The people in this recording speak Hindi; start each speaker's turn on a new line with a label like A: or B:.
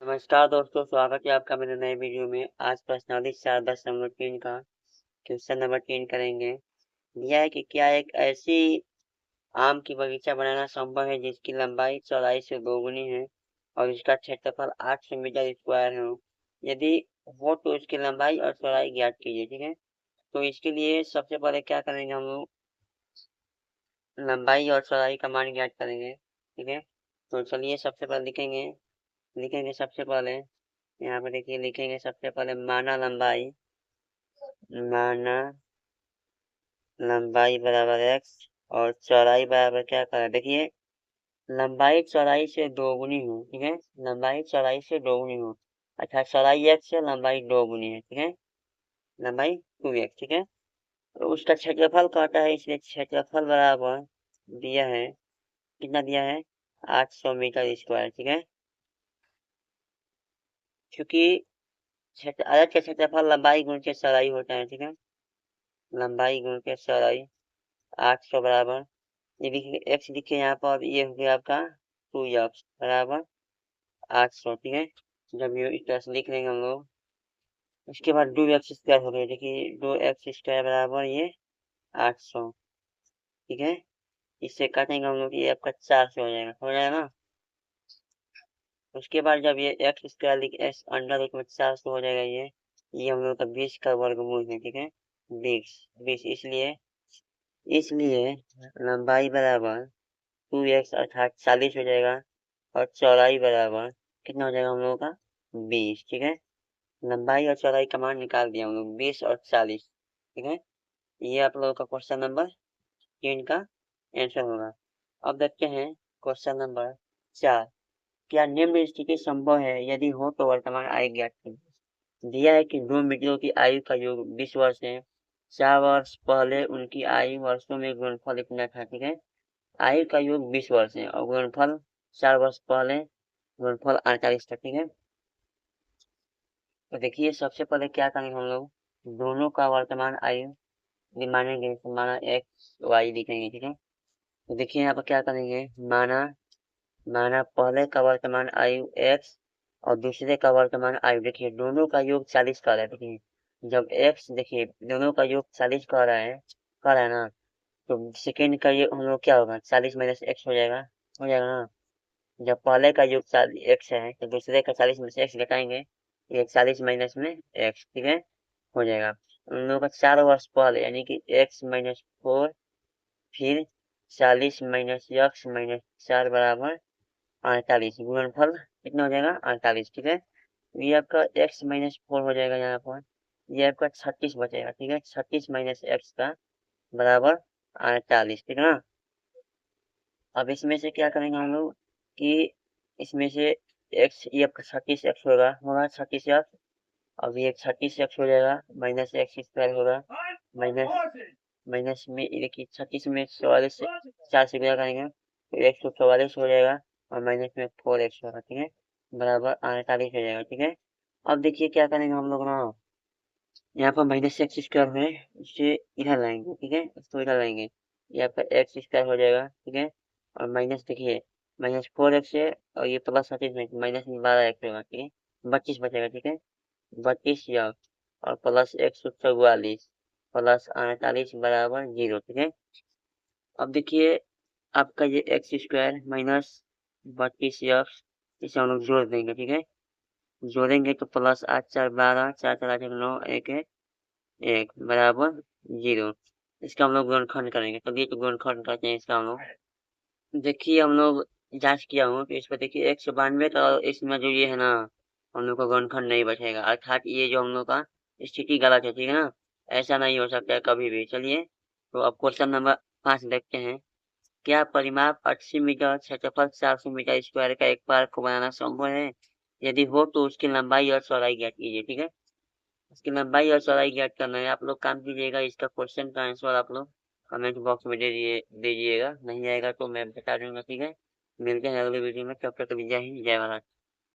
A: नमस्कार दोस्तों, स्वागत है आपका मेरे नए वीडियो में। आज प्रश्नावली 4.3 का क्वेश्चन नंबर 3 करेंगे। दिया है कि क्या एक ऐसी आम की बगीचा बनाना संभव है जिसकी लंबाई चौड़ाई से दोगुनी है और इसका क्षेत्रफल 800 मीटर स्क्वायर हो। यदि हो तो इसकी लंबाई और चौड़ाई ज्ञात कीजिए। ठीक है, तो इसके लिए सबसे पहले क्या करेंगे, हम लोग लंबाई और चौड़ाई का मान ज्ञात करेंगे। ठीक है, तो चलिए सबसे पहले लिखेंगे सबसे पहले यहाँ पे देखिए, लिखेंगे सबसे पहले माना लंबाई बराबर x और चौड़ाई बराबर क्या करें, देखिए लंबाई चौड़ाई से दोगुनी हो। ठीक है, लंबाई चौड़ाई से दोगुनी हो अर्थात चौड़ाई x है, लंबाई दोगुनी है। ठीक है, लंबाई 2x। ठीक है, तो उसका क्षेत्रफल कहता है, इसलिए क्षेत्रफल बराबर दिया है, कितना दिया है, 800 मीटर स्क्वायर। ठीक है, क्योंकि आयत का क्षेत्रफल लंबाई गुण के चौड़ाई होता है। ठीक है, लंबाई गुण के चौड़ाई 800 बराबर, ये लिखिए एक्स लिखिए यहाँ पर, ये हो गया आपका 2x बराबर 800। ठीक है, जब ये इस तरह से लिख लेंगे हम लोग, उसके बाद 2x² हो गया। देखिए 2x² बराबर ये 800। ठीक है, इससे काटेंगे हम लोग, ये आपका 4 से हो जाएगा ना। उसके बाद जब ये x² लिख एस अंडर रूट में 4 हो जाएगा, ये हम लोग का 20 का वर्गमूल है। ठीक है, 20 इसलिए इसलिए लंबाई बराबर 2x अर्थात 40 हो जाएगा और चौड़ाई बराबर कितना हो जाएगा हम लोगों का, 20। ठीक है, लंबाई और चौड़ाई का मान निकाल दिया हम लोग, 20 और 40। ठीक है, ये आप लोगों का क्वेश्चन नंबर 3 का आंसर होगा। अब देखते हैं क्वेश्चन नंबर 4। क्या निम्न स्थिति संभव है, यदि हो तो वर्तमान आयु ज्ञात कीजिए। दिया है कि दो मित्रों की आयु का योग 20 वर्ष है। 4 वर्ष पहले उनकी आयु वर्षों में गुणनफल इतना था। ठीक है, आयु का योग 20 वर्ष है और गुणनफल 4 वर्ष पहले गुणनफल 48 था। ठीक है, तो देखिए सबसे पहले क्या करेंगे हम लोग, दोनों का वर्तमान आयु मानेंगे, तो माना एक्स वाई लिखेंगे। ठीक है, तो देखिए यहाँ पर क्या करेंगे, माना माना पहले का वर्तमान आयु एक्स और दूसरे का वर्तमान आयु, देखिए दोनों का योग 40 कर रहा है। देखिए जब एक्स, देखिए दोनों का योग 40 कर रहा है ना, तो सेकेंड का ये हम लोग क्या होगा, 40 माइनस एक्स हो जाएगा ना। जब पहले का योग एक्स है तो दूसरे का 40 में से एक्स घटाएंगे, ये 40 माइनस में एक्स। ठीक है, हो जाएगा। उन लोगों का 4 वर्ष पहले यानी कि x-4, फिर 40 माइनस एक्स माइनस 4 बराबर 48, गुणनफल कितना हो जाएगा, 48। ठीक है, तो ये आपका x-4 हो जाएगा यहाँ पर, ये आपका 36 बचेगा। ठीक है, 36 माइनस एक्स का बराबर 48। ठीक है ना। अब इसमें से क्या करेंगे हम लोग कि इसमें से एक्स, ये आपका 36x होगा 36x। अब ये 36x हो जाएगा, माइनस x² होगा, माइनस माइनस में ये देखिए 36 में 44 से 4 से गुणा करेंगे तो 144 हो जाएगा और माइनस में 4x होगा। ठीक है, बराबर 48 हो जाएगा। ठीक है, अब देखिए क्या करेंगे हम लोग ना, यहाँ पर माइनस x² है, इसे इधर लाएंगे। ठीक है, इसको इधर लाएंगे, ये आपका x² हो जाएगा। ठीक है, और माइनस देखिए माइनस 4x है और ये प्लस 38 में माइनस में 12x होगा। ठीक है, 32 बचेगा। ठीक है, 32 यह और प्लस 144 प्लस 48 बराबर 0। ठीक है, अब देखिए आपका ये x² माइनस 32x, इसे हम लोग जोड़ देंगे। ठीक है, जोड़ेंगे तो प्लस 8 4 12, 4 4 8 9 1 1 बराबर 0। इसका हम लोग गुणनखंड करेंगे, तो ये तो गुणनखंड करते हैं इसका हम लोग। देखिए हम लोग जांच किया हूँ तो इस पर देखिए 192 का, और इसमें जो ये है ना, हम लोग का गुणनखंड नहीं बचेगा, अर्थात ये जो हम लोग का स्थिति गलत है। ठीक है ना, ऐसा नहीं हो सकता है कभी भी। चलिए तो अब क्वेश्चन नंबर 5 देखते हैं। क्या परिमाप 80 मीटर, क्षेत्रफल 400 मीटर स्क्वायर का एक पार्क को बनाना संभव है। यदि हो तो उसकी लंबाई और चौड़ाई ज्ञात कीजिए। ठीक है, इसकी लंबाई और चौड़ाई ज्ञात करना है, आप लोग काम कीजिएगा। इसका क्वेश्चन का आंसर आप लोग कमेंट बॉक्स में दीजिएगा, नहीं आएगा तो मैं बता दूंगा। ठीक है, मिलते हैं अगले वीडियो में, तब तक जय हिंद जय भारत।